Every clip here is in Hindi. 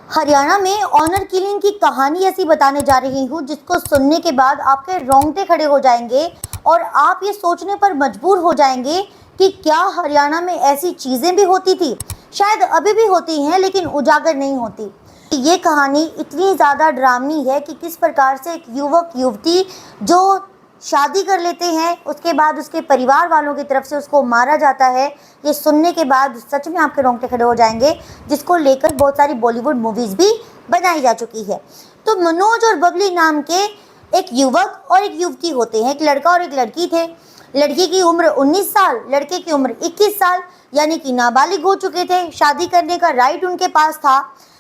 हरियाणा में ऑनर किलिंग की कहानी ऐसी बताने जा रही हूँ जिसको सुनने के बाद आपके रोंगटे खड़े हो जाएंगे और आप ये सोचने पर मजबूर हो जाएंगे कि क्या हरियाणा में ऐसी चीज़ें भी होती थी। शायद अभी भी होती हैं लेकिन उजागर नहीं होती। ये कहानी इतनी ज़्यादा डरावनी है कि किस प्रकार से एक युवक युवती जो शादी कर लेते हैं उसके बाद उसके परिवार वालों की तरफ से उसको मारा जाता है। ये सुनने के बाद सच में आपके रोंगटे खड़े हो जाएंगे, जिसको लेकर बहुत सारी बॉलीवुड मूवीज़ भी बनाई जा चुकी है। तो मनोज और बबली नाम के एक युवक और एक युवती होते हैं। एक लड़का और एक लड़की थे। लड़की की उम्र 19 साल, लड़के की उम्र 21 साल, यानी कि नाबालिग हो चुके थे। शादी करने का राइट उनके पास था।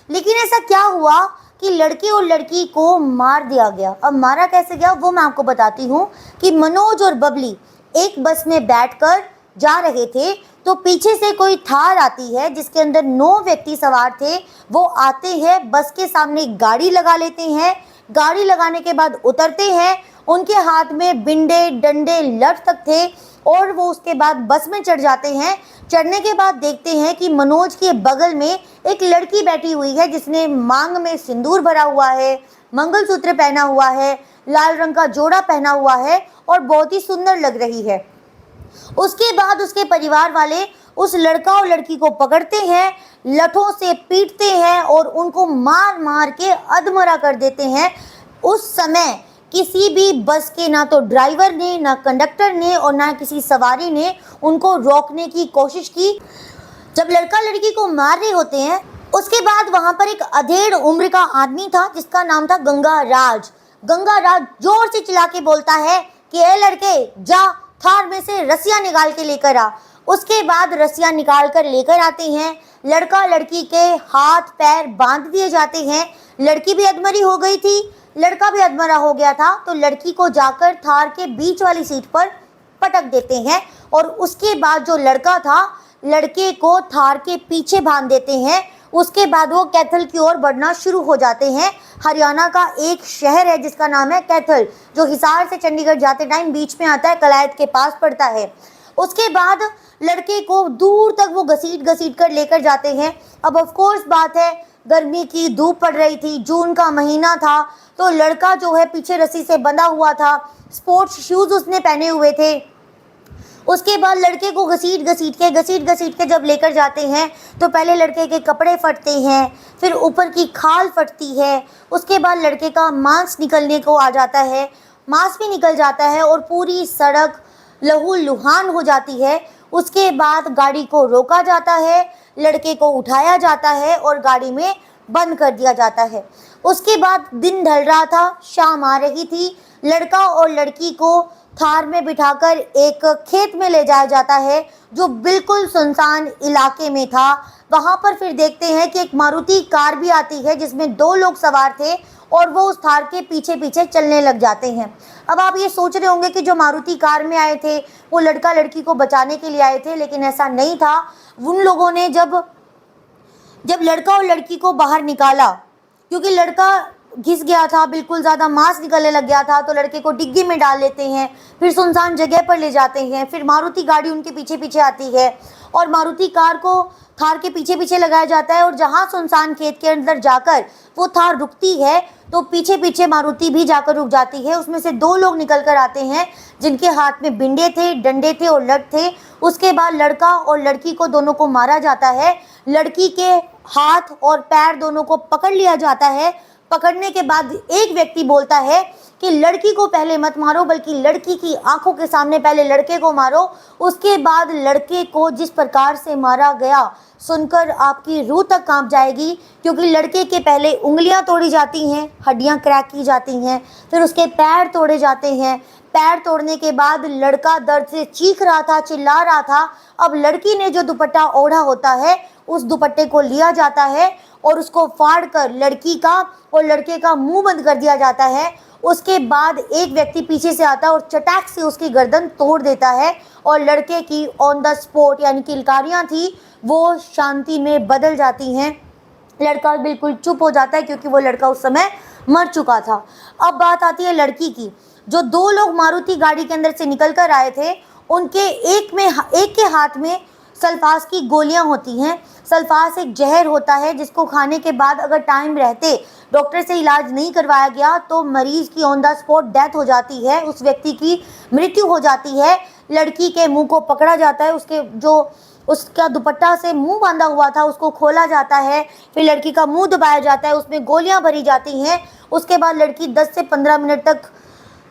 लेकिन ऐसा क्या हुआ कि लड़के और लड़की को मार दिया गया। अब मारा कैसे गया वो मैं आपको बताती हूँ कि मनोज और बबली एक बस में बैठकर जा रहे थे तो पीछे से कोई थार आती है जिसके अंदर 9 व्यक्ति सवार थे। वो आते हैं, बस के सामने गाड़ी लगा लेते हैं। गाड़ी लगाने के बाद उतरते हैं। उनके हाथ में बिंडे डंडे लठ तक थे और वो उसके बाद बस में चढ़ जाते हैं। चढ़ने के बाद देखते हैं कि मनोज के बगल में एक लड़की बैठी हुई है जिसने मांग में सिंदूर भरा हुआ है, मंगलसूत्र पहना हुआ है, लाल रंग का जोड़ा पहना हुआ है और बहुत ही सुंदर लग रही है। उसके बाद उसके परिवार वाले उस लड़का और लड़की को पकड़ते हैं, लठों से पीटते हैं और उनको मार मार के अधमरा कर देते हैं। उस समय किसी भी बस के ना तो ड्राइवर ने, ना कंडक्टर ने और ना किसी सवारी ने उनको रोकने की कोशिश की। जब लड़का लड़की को मार रहे होते हैं उसके बाद वहां पर एक अधेड़ उम्र का आदमी था जिसका नाम था गंगा राज। गंगा राज जोर से चिल्ला के बोलता है कि ए लड़के, जा थार में से रस्सियां निकाल के लेकर आ। उसके बाद रस्सियां निकाल कर लेकर आते हैं। लड़का लड़की के हाथ पैर बांध दिए जाते हैं। लड़की भी अधमरी हो गई थी, लड़का भी अधमरा हो गया था। तो लड़की को जाकर थार के बीच वाली सीट पर पटक देते हैं और उसके बाद जो लड़का था लड़के को थार के पीछे बांध देते हैं। उसके बाद वो कैथल की ओर बढ़ना शुरू हो जाते हैं। हरियाणा का एक शहर है जिसका नाम है कैथल, जो हिसार से चंडीगढ़ जाते टाइम बीच में आता है, कलायत के पास पड़ता है। उसके बाद लड़के को दूर तक वो घसीट घसीट कर लेकर जाते हैं। अब ऑफ कोर्स बात है, गर्मी की धूप पड़ रही थी, जून का महीना था, तो लड़का जो है पीछे रस्सी से बंधा हुआ था, स्पोर्ट्स शूज़ उसने पहने हुए थे। उसके बाद लड़के को घसीट घसीट के जब लेकर जाते हैं तो पहले लड़के के कपड़े फटते हैं, फिर ऊपर की खाल फटती है। उसके बाद लड़के का मांस निकलने को आ जाता है, मांस भी निकल जाता है और पूरी सड़क लहूलुहान हो जाती है। उसके बाद गाड़ी को रोका जाता है, लड़के को उठाया जाता है और गाड़ी में बंद कर दिया जाता है। उसके बाद दिन ढल रहा था, शाम आ रही थी। लड़का और लड़की को थार में बिठाकर एक खेत में ले जाया जाता है जो बिल्कुल सुनसान इलाके में था। वहाँ पर फिर देखते हैं कि एक मारुति कार भी आती है जिसमें 2 लोग सवार थे और वो उस थार के पीछे पीछे चलने लग जाते हैं। अब आप ये सोच रहे होंगे कि जो मारुति कार में आए थे वो लड़का लड़की को बचाने के लिए आए थे, लेकिन ऐसा नहीं था। उन लोगों ने जब लड़का और लड़की को बाहर निकाला, क्योंकि लड़का घिस गया था, बिल्कुल ज़्यादा मांस निकलने लग गया था, तो लड़के को डिग्गी में डाल लेते हैं, फिर सुनसान जगह पर ले जाते हैं। फिर मारुति गाड़ी उनके पीछे पीछे आती है और मारुति कार को थार के पीछे पीछे लगाया जाता है और जहाँ सुनसान खेत के अंदर जाकर वो थार रुकती है तो पीछे पीछे मारुति भी जाकर रुक जाती है। उसमें से 2 लोग निकल कर आते हैं जिनके हाथ में बिंडे थे, डंडे थे और लठ थे। उसके बाद लड़का और लड़की को दोनों को मारा जाता है। लड़की के हाथ और पैर दोनों को पकड़ लिया जाता है। पकड़ने के बाद एक व्यक्ति बोलता है कि लड़की को पहले मत मारो, बल्कि लड़की की आंखों के सामने पहले लड़के को मारो। उसके बाद लड़के को जिस प्रकार से मारा गया सुनकर आपकी रूह तक कांप जाएगी, क्योंकि लड़के के पहले उंगलियां तोड़ी जाती हैं, हड्डियां क्रैक की जाती हैं, फिर उसके पैर तोड़े जाते हैं। पैर तोड़ने के बाद लड़का दर्द से चीख रहा था, चिल्ला रहा था। अब लड़की ने जो दुपट्टा ओढ़ा होता है उस दुपट्टे को लिया जाता है और उसको फाड़ कर लड़की का और लड़के का मुंह बंद कर दिया जाता है। उसके बाद एक व्यक्ति पीछे से आता है और चटाक से उसकी गर्दन तोड़ देता है और लड़के की ऑन द स्पॉट यानी किलकारियाँ थी वो शांति में बदल जाती हैं। लड़का बिल्कुल चुप हो जाता है क्योंकि वो लड़का उस समय मर चुका था। अब बात आती है लड़की की। जो 2 लोग मारुति गाड़ी के अंदर से निकल कर आए थे उनके एक के हाथ में सल्फास की गोलियां होती हैं। सल्फास एक जहर होता है जिसको खाने के बाद अगर टाइम रहते डॉक्टर से इलाज नहीं करवाया गया तो मरीज की ऑन द स्पॉट डेथ हो जाती है, उस व्यक्ति की मृत्यु हो जाती है। लड़की के मुंह को पकड़ा जाता है, उसके जो उसका दुपट्टा से मुंह बांधा हुआ था उसको खोला जाता है, फिर लड़की का मुंह दबाया जाता है, उसमें गोलियां भरी जाती हैं। उसके बाद लड़की 10 से 15 मिनट तक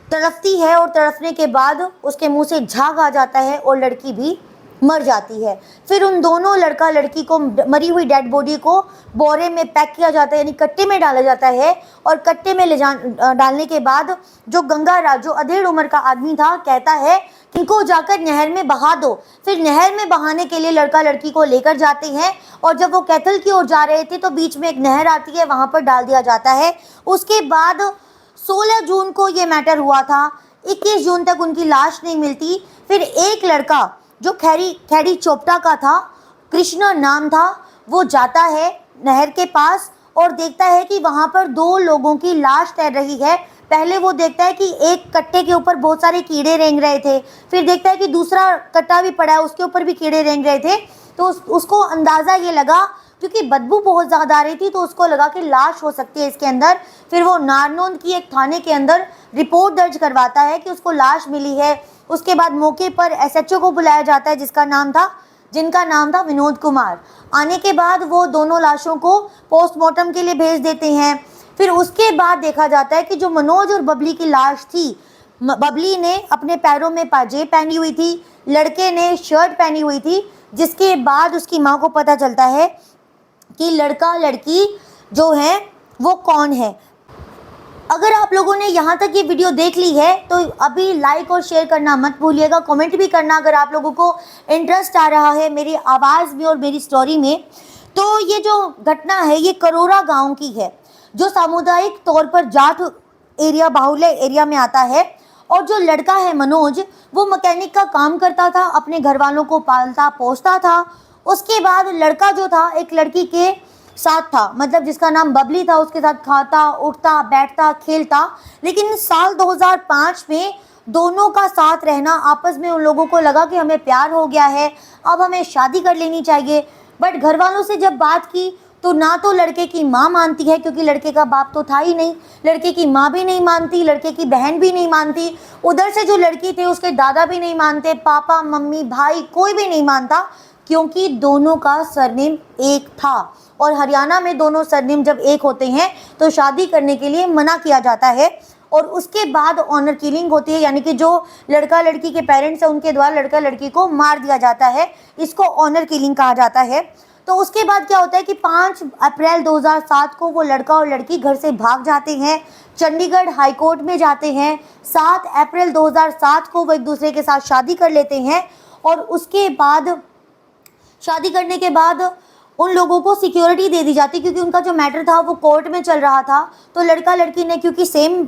तड़पती है और तड़पने के बाद उसके मुंह से झाग आ जाता है और लड़की भी मर जाती है। फिर उन दोनों लड़का लड़की को, मरी हुई डेड बॉडी को बोरे में पैक किया जाता है, यानी कट्टे में डाला जाता है। और कट्टे में डालने के बाद जो गंगाराज, जो अधेड़ उम्र का आदमी था, कहता है कि इनको जाकर नहर में बहा दो। फिर नहर में बहाने के लिए लड़का लड़की को लेकर जाते हैं और जब वो कैथल की ओर जा रहे थे तो बीच में एक नहर आती है, वहाँ पर डाल दिया जाता है। उसके बाद 16 जून को ये मैटर हुआ था, 21 जून तक उनकी लाश नहीं मिलती। फिर एक लड़का जो खैरी चोपटा का था, कृष्णा नाम था, वो जाता है नहर के पास और देखता है कि वहाँ पर 2 लोगों की लाश तैर रही है। पहले वो देखता है कि एक कट्टे के ऊपर बहुत सारे कीड़े रेंग रहे थे, फिर देखता है कि दूसरा कट्टा भी पड़ा है, उसके ऊपर भी कीड़े रेंग रहे थे। तो उसको अंदाज़ा ये लगा, क्योंकि बदबू बहुत ज़्यादा आ रही थी, तो उसको लगा कि लाश हो सकती है इसके अंदर। फिर वो नारनौंद की एक थाने के अंदर रिपोर्ट दर्ज करवाता है कि उसको लाश मिली है। उसके बाद मौके पर एसएचओ को बुलाया जाता है जिनका नाम था विनोद कुमार। आने के बाद वो दोनों लाशों को पोस्टमार्टम के लिए भेज देते हैं। फिर उसके बाद देखा जाता है कि जो मनोज और बबली की लाश थी, बबली ने अपने पैरों में पाजेब पहनी हुई थी, लड़के ने शर्ट पहनी हुई थी। जिसके बाद उसकी माँ को पता चलता है कि लड़का लड़की जो है वो कौन है। अगर आप लोगों ने यहाँ तक ये वीडियो देख ली है तो अभी लाइक और शेयर करना मत भूलिएगा, कमेंट भी करना अगर आप लोगों को इंटरेस्ट आ रहा है मेरी आवाज़ में और मेरी स्टोरी में। तो ये जो घटना है ये करोरा गांव की है, जो सामुदायिक तौर पर जाट एरिया, बाहुल्य एरिया में आता है। और जो लड़का है मनोज, वो मैकेनिक का काम करता था, अपने घर वालों को पालता पोसता था। उसके बाद लड़का जो था एक लड़की के साथ था, मतलब जिसका नाम बबली था, उसके साथ खाता उठता बैठता खेलता। लेकिन साल 2005 में दोनों का साथ रहना, आपस में उन लोगों को लगा कि हमें प्यार हो गया है, अब हमें शादी कर लेनी चाहिए। बट घर वालों से जब बात की तो ना तो लड़के की माँ मानती है, क्योंकि लड़के का बाप तो था ही नहीं, लड़के की माँ भी नहीं मानती, लड़के की बहन भी नहीं मानती, उधर से जो लड़की थे उसके दादा भी नहीं मानते, पापा मम्मी भाई कोई भी नहीं मानता, क्योंकि दोनों का सरनेम एक था। और हरियाणा में दोनों सरनेम जब एक होते हैं तो शादी करने के लिए मना किया जाता है। और उसके बाद ऑनर किलिंग होती है, यानी कि जो लड़का लड़की के पेरेंट्स हैं उनके द्वारा लड़का लड़की को मार दिया जाता है, इसको ऑनर किलिंग कहा जाता है। तो उसके बाद क्या होता है कि 5 अप्रैल 2007 को वो लड़का और लड़की घर से भाग जाते हैं, चंडीगढ़ हाई कोर्ट में जाते हैं। 7 अप्रैल 2007 को वो एक दूसरे के साथ शादी कर लेते हैं। और उसके बाद शादी करने के बाद उन लोगों को सिक्योरिटी दे दी जाती, क्योंकि उनका जो मैटर था वो कोर्ट में चल रहा था। तो लड़का लड़की ने क्योंकि सेम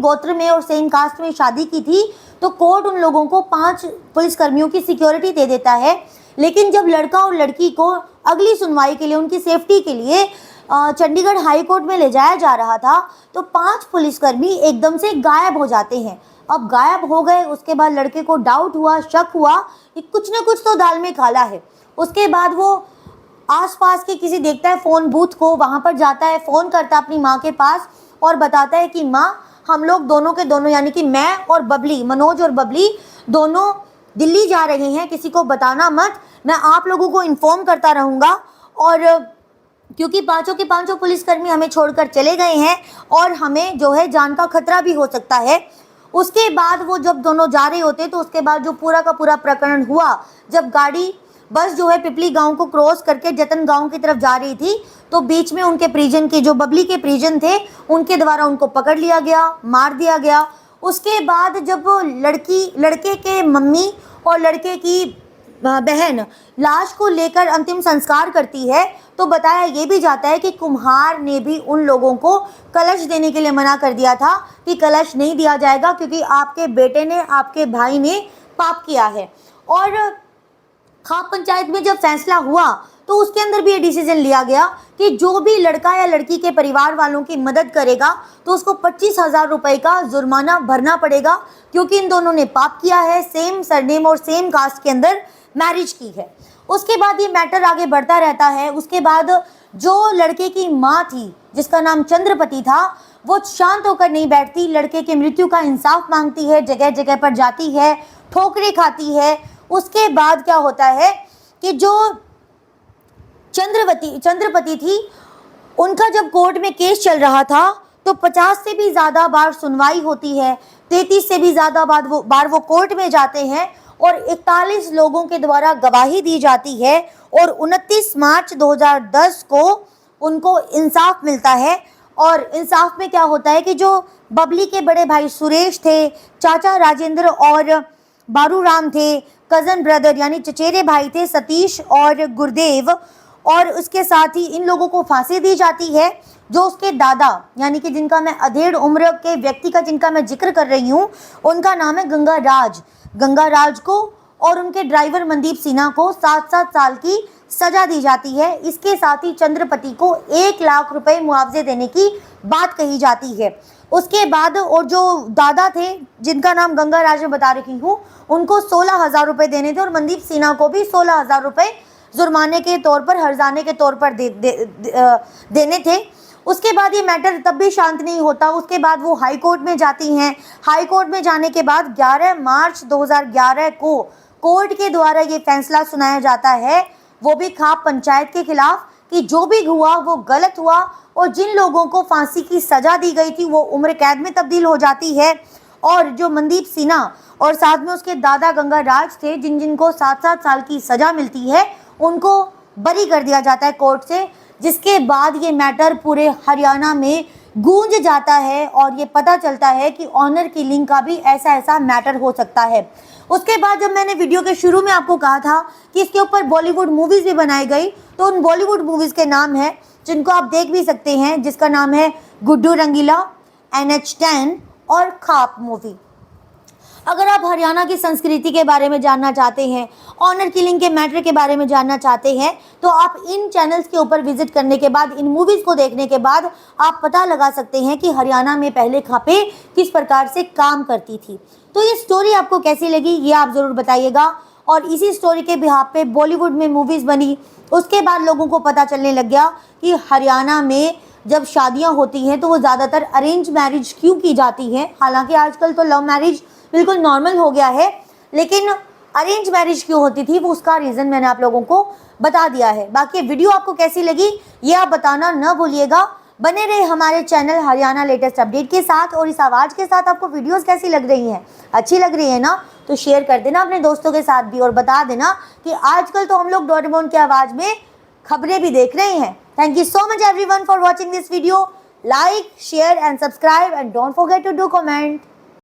गोत्र में और सेम कास्ट में शादी की थी, तो कोर्ट उन लोगों को 5 पुलिसकर्मियों की सिक्योरिटी दे देता है। लेकिन जब लड़का और लड़की को अगली सुनवाई के लिए, उनकी सेफ्टी के लिए चंडीगढ़ हाई कोर्ट में ले जाया जा रहा था, तो 5 पुलिसकर्मी एकदम से गायब हो जाते हैं। अब गायब हो गए, उसके बाद लड़के को डाउट हुआ, शक हुआ कि कुछ न कुछ तो दाल में काला है। उसके बाद वो आसपास के किसी देखता है फ़ोन बूथ को, वहाँ पर जाता है, फ़ोन करता है अपनी माँ के पास और बताता है कि माँ, हम लोग दोनों के दोनों, यानी कि मैं और बबली, मनोज और बबली दोनों दिल्ली जा रहे हैं, किसी को बताना मत, मैं आप लोगों को इन्फॉर्म करता रहूँगा। और क्योंकि 5 के 5 पुलिसकर्मी हमें छोड़कर चले गए हैं और हमें जो है जान का खतरा भी हो सकता है। उसके बाद वो जब दोनों जा रहे होते तो उसके बाद जो पूरा का पूरा प्रकरण हुआ, जब बस जो है पिपली गांव को क्रॉस करके जतन गांव की तरफ जा रही थी, तो बीच में उनके परिजन के, जो बबली के परिजन थे, उनके द्वारा उनको पकड़ लिया गया, मार दिया गया। उसके बाद जब लड़के के मम्मी और लड़के की बहन लाश को लेकर अंतिम संस्कार करती है, तो बताया ये भी जाता है कि कुम्हार ने भी उन लोगों को कलश देने के लिए मना कर दिया था कि कलश नहीं दिया जाएगा, क्योंकि आपके बेटे ने, आपके भाई ने पाप किया है। और खाप पंचायत में जब फैसला हुआ तो उसके अंदर भी ये डिसीजन लिया गया कि जो भी लड़का या लड़की के परिवार वालों की मदद करेगा तो उसको 25,000 रुपये का जुर्माना भरना पड़ेगा, क्योंकि इन दोनों ने पाप किया है, सेम सरनेम और सेम कास्ट के अंदर मैरिज की है। उसके बाद ये मैटर आगे बढ़ता रहता है। उसके बाद जो लड़के की माँ थी जिसका नाम चंद्रपति था, वो शांत होकर नहीं बैठती, लड़के के मृत्यु का इंसाफ मांगती है, जगह जगह पर जाती है, ठोकरें खाती है। उसके बाद क्या होता है कि जो चंद्रपति थी, उनका जब कोर्ट में केस चल रहा था तो 50 से भी ज़्यादा बार सुनवाई होती है, 33 से भी ज़्यादा बार वो कोर्ट में जाते हैं और 41 लोगों के द्वारा गवाही दी जाती है और 29 मार्च 2010 को उनको इंसाफ मिलता है। और इंसाफ में क्या होता है कि जो बबली के बड़े भाई सुरेश थे, चाचा राजेंद्र और बारूराम थे, कज़न ब्रदर यानी चचेरे भाई थे सतीश और गुरुदेव, और उसके साथ ही इन लोगों को फांसी दी जाती है। जो उसके दादा यानी कि जिनका मैं अधेड़ उम्र के व्यक्ति का जिनका मैं जिक्र कर रही हूँ, उनका नाम है गंगाराज को और उनके ड्राइवर मनदीप सिन्हा को 7-7 साल की सजा दी जाती है। इसके साथ ही चंद्रपति को 1 लाख रुपए मुआवजे देने की बात कही जाती है। उसके बाद और जो दादा थे जिनका नाम गंगाराज में बता रही हूँ, उनको 16,000 रुपये देने थे और मनदीप सिन्हा को भी 16,000 रुपये जुर्माने के तौर पर, हर्जाने के तौर पर देने थे। उसके बाद ये मैटर तब भी शांत नहीं होता। उसके बाद वो हाई कोर्ट में जाती हैं। हाई कोर्ट में जाने के बाद 11 मार्च 2011 को कोर्ट के द्वारा ये फैसला सुनाया जाता है, वो भी खाप पंचायत के खिलाफ, कि जो भी हुआ वो गलत हुआ और जिन लोगों को फांसी की सज़ा दी गई थी वो उम्र कैद में तब्दील हो जाती है। और जो मनदीप सिन्हा और साथ में उसके दादा गंगाराज थे, जिनको 7-7 साल की सज़ा मिलती है, उनको बरी कर दिया जाता है कोर्ट से। जिसके बाद ये मैटर पूरे हरियाणा में गूंज जाता है और ये पता चलता है कि ऑनर किलिंग का भी ऐसा मैटर हो सकता है। उसके बाद जब मैंने वीडियो के शुरू में आपको कहा था कि इसके ऊपर बॉलीवुड मूवीज़ भी बनाई गई, तो उन बॉलीवुड मूवीज़ के नाम है जिनको आप देख भी सकते हैं, जिसका नाम है गुड्डू रंगीला, NH10 और खाप मूवी। अगर आप हरियाणा की संस्कृति के बारे में जानना चाहते हैं, ऑनर किलिंग के मैटर के बारे में जानना चाहते हैं, तो आप इन चैनल्स के ऊपर विजिट करने के बाद, इन मूवीज़ को देखने के बाद आप पता लगा सकते हैं कि हरियाणा में पहले खापें किस प्रकार से काम करती थी। तो ये स्टोरी आपको कैसी लगी ये आप ज़रूर बताइएगा। और इसी स्टोरी के बिहाफ पे बॉलीवुड में मूवीज़ बनी। उसके बाद लोगों को पता चलने लग गया कि हरियाणा में जब शादियाँ होती हैं तो वो ज़्यादातर अरेंज मैरिज क्यों की जाती हैं। हालांकि आजकल तो लव मैरिज बिल्कुल नॉर्मल हो गया है, लेकिन अरेंज मैरिज क्यों होती थी वो उसका रीज़न मैंने आप लोगों को बता दिया है। बाकी वीडियो आपको कैसी लगी ये आप बताना न भूलिएगा। बने रहे हमारे चैनल हरियाणा लेटेस्ट अपडेट के साथ। और इस आवाज़ के साथ आपको वीडियोस कैसी लग रही हैं, अच्छी लग रही है ना, तो शेयर कर देना अपने दोस्तों के साथ भी और बता देना कि आजकल तो हम लोग डोरेमोन की आवाज़ में खबरें भी देख रहे हैं। Thank you so much everyone for watching this video. Like, share and subscribe and don't forget to do comment.